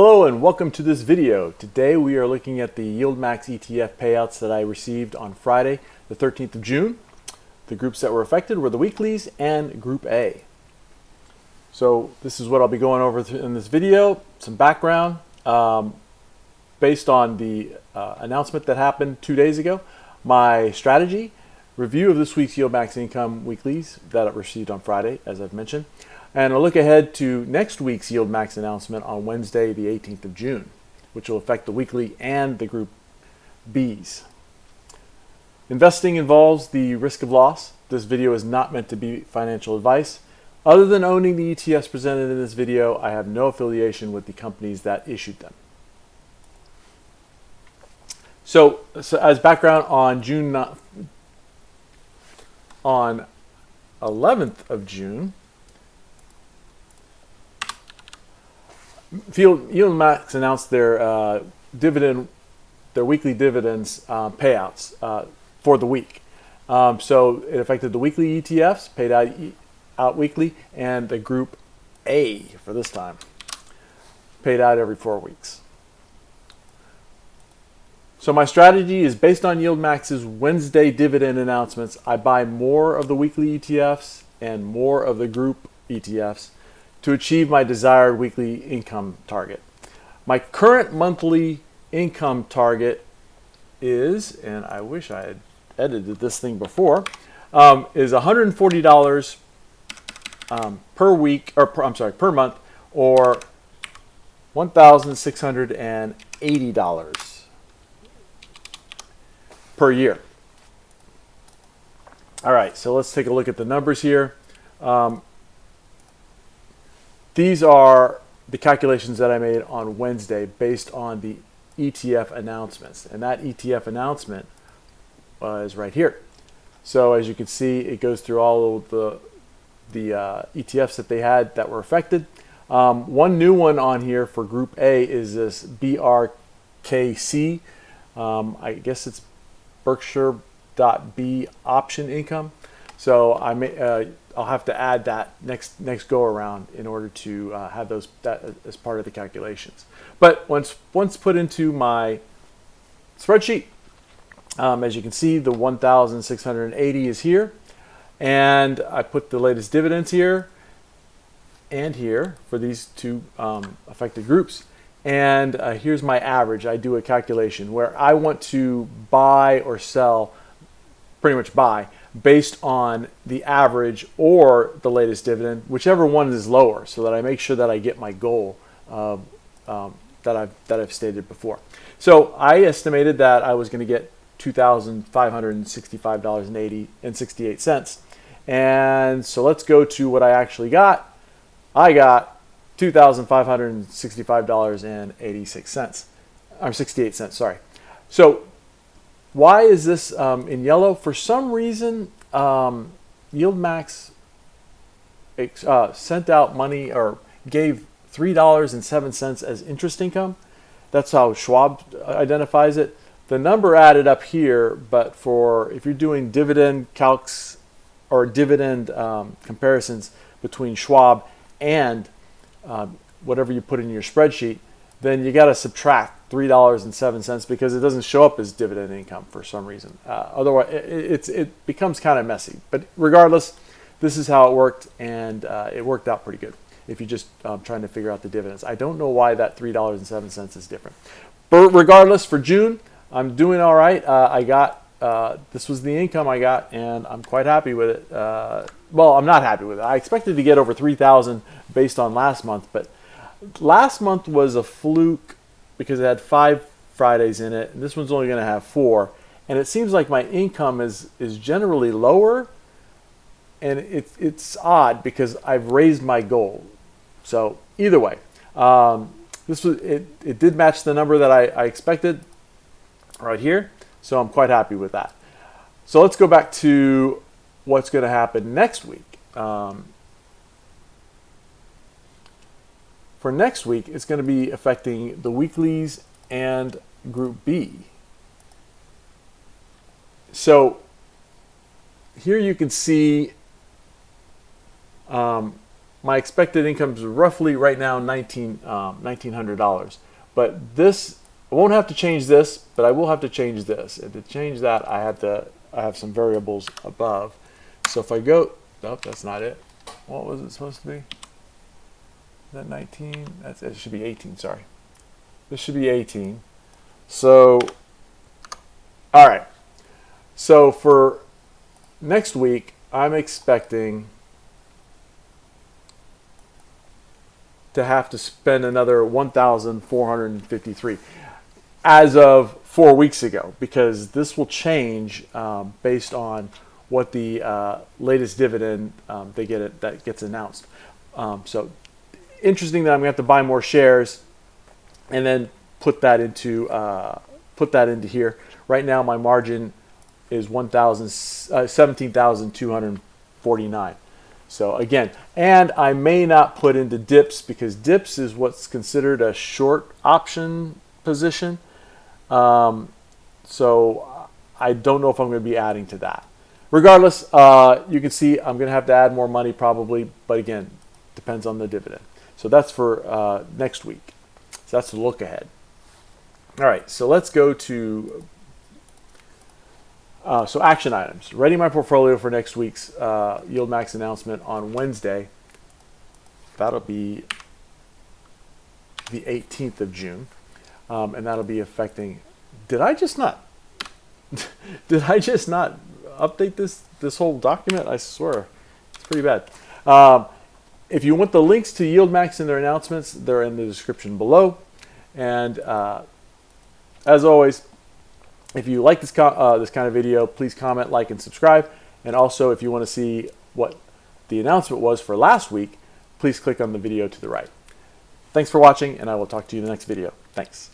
Hello and welcome to this video. Today we are looking at the YieldMax ETF payouts that I received on Friday, the 13th of June. The groups that were affected were the weeklies and Group A. So this is what I'll be going over in this video, some background based on the announcement that happened 2 days ago, my strategy, review of this week's YieldMax income weeklies that I received on Friday, as I've mentioned, and a look ahead to next week's YieldMax announcement on Wednesday, the 18th of June, which will affect the weekly and the Group Bs. Investing involves the risk of loss. This video is not meant to be financial advice. Other than owning the ETFs presented in this video, I have no affiliation with the companies that issued them. So as background, on 11th of June, YieldMax announced their weekly dividends payouts for the week. So it affected the weekly ETFs, paid out weekly, and the Group A for this time, paid out every 4 weeks. So my strategy is based on YieldMax's Wednesday dividend announcements. I buy more of the weekly ETFs and more of the Group ETFs to achieve my desired weekly income target. My current monthly income target is, and I wish I had edited this thing before, is $140 per week, or per month, or $1,680 per year. All right, so let's take a look at the numbers here. These are the calculations that I made on Wednesday based on the ETF announcements. And that ETF announcement is right here. So as you can see, it goes through all of the ETFs that they had that were affected. One new one on here for Group A is this BRKC. I guess it's Berkshire.B option income. So I'll have to add that next go around in order to have that as part of the calculations. But once put into my spreadsheet, as you can see, the 1,680 is here, and I put the latest dividends here and here for these two affected groups. And here's my average. I do a calculation where I want to buy or sell, pretty much buy, based on the average or the latest dividend, whichever one is lower, so that I make sure that I get my goal that I've stated before. So I estimated that I was going to get $2,565.68, and so let's go to what I actually got. I got $2,565.86. I'm 68 cents. Sorry. So why is this in yellow? For some reason, YieldMax sent out money, or gave $3.07 as interest income. That's how Schwab identifies it. The number added up here, but if you're doing dividend calcs or dividend comparisons between Schwab and whatever you put in your spreadsheet, then you got to subtract $3.07 because it doesn't show up as dividend income for some reason. Otherwise, it becomes kind of messy. But regardless, this is how it worked, and it worked out pretty good if you're just trying to figure out the dividends. I don't know why that $3.07 is different. But regardless, for June, I'm doing all right. I got this was the income I got, and I'm quite happy with it. Well, I'm not happy with it. I expected to get over $3,000 based on last month, but last month was a fluke because it had 5 Fridays in it, and this one's only going to have 4. And it seems like my income is generally lower, and it's odd because I've raised my goal. So either way, it did match the number that I expected right here. So I'm quite happy with that. So let's go back to what's going to happen next week. For next week, it's going to be affecting the weeklies and Group B. So here you can see my expected income is roughly right now $1,900. But this, I won't have to change this, but I will have to change this. And to change that, I have some variables above. So if I go, nope, that's not it. What was it supposed to be? Is that 19? It should be 18, sorry. This should be 18. So, all right. So for next week, I'm expecting to have to spend another $1,453 as of 4 weeks ago, because this will change based on what the latest dividend that gets announced. So interesting that I'm going to have to buy more shares and then put that into here. Right now, my margin is 17,249. So again, and I may not put into dips, because dips is what's considered a short option position. So I don't know if I'm going to be adding to that. Regardless, you can see I'm going to have to add more money probably, but again, depends on the dividend. So that's for next week. So that's the look ahead. All right, so let's go to so action items. Ready my portfolio for next week's YieldMax announcement on Wednesday. That'll be the 18th of June, and that'll be affecting. Did I just not update this whole document? I swear, it's pretty bad. If you want the links to YieldMax and their announcements, they're in the description below. And as always, if you like this kind of video, please comment, like, and subscribe. And also, if you want to see what the announcement was for last week, please click on the video to the right. Thanks for watching, and I will talk to you in the next video. Thanks.